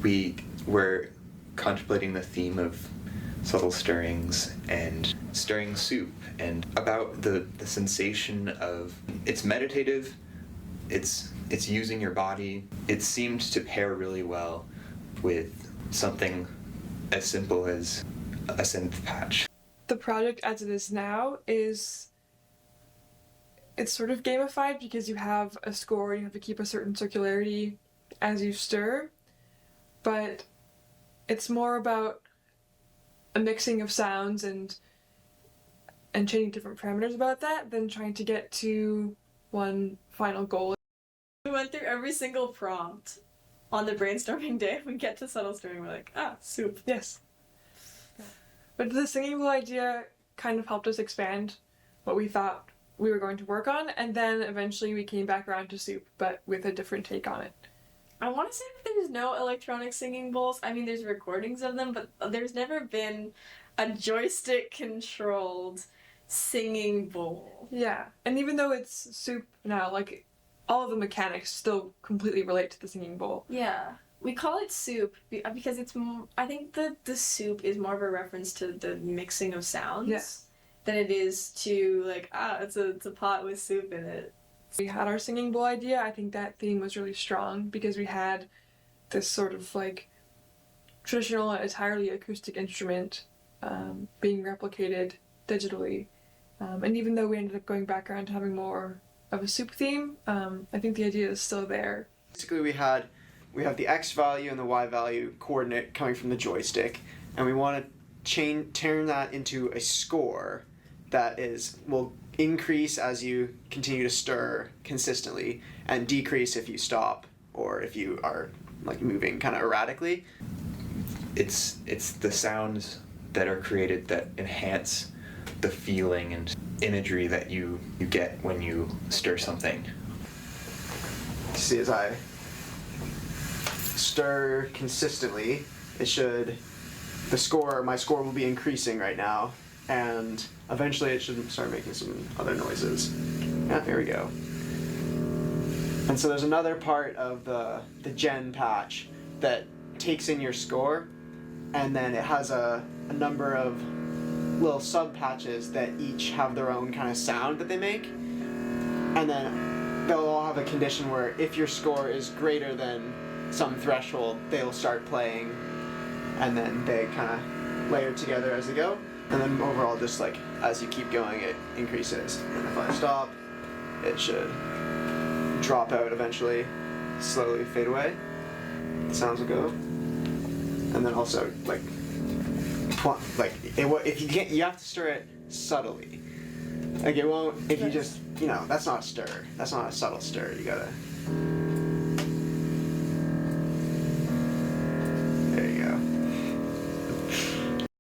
we were contemplating the theme of subtle stirrings and stirring soup, and about the sensation of it's meditative, it's using your body. It seemed to pair really well with something as simple as a synth patch. The project as it is now it's sort of gamified because you have a score, you have to keep a certain circularity as you stir, but it's more about a mixing of sounds and changing different parameters about that than trying to get to one final goal. We went through every single prompt on the brainstorming day. We get to subtle stirring, we're like, soup. Yes. But the singing bowl idea kind of helped us expand what we thought we were going to work on, and then eventually we came back around to soup, but with a different take on it. I want to say that there's no electronic singing bowls. I mean, there's recordings of them, but there's never been a joystick-controlled singing bowl. Yeah, and even though it's soup now, like, all of the mechanics still completely relate to the singing bowl. Yeah. We call it soup because it's more, I think the soup is more of a reference to the mixing of sounds than it is to, like, it's a pot with soup in it. We had our singing bowl idea. I think that theme was really strong because we had this sort of like traditional, entirely acoustic instrument being replicated digitally. And even though we ended up going back around to having more of a soup theme, I think the idea is still there. Basically we have the X value and the Y value coordinate coming from the joystick, and we want to turn that into a score that will increase as you continue to stir consistently and decrease if you stop or if you are like moving kind of erratically. It's the sounds that are created that enhance the feeling and imagery that you get when you stir something. See, as I stir consistently, my score will be increasing right now, and eventually it should start making some other noises. Yeah, there we go. And so there's another part of the gen patch that takes in your score, and then it has a number of little sub patches that each have their own kind of sound that they make, and then they'll all have a condition where if your score is greater than some threshold, they'll start playing, and then they kind of layer together as they go. And then overall, just like as you keep going, it increases. And if I stop, it should drop out eventually, slowly fade away. The sounds will go. And then also you have to stir it subtly. Like it won't, if you just, that's not a stir. That's not a subtle stir. You gotta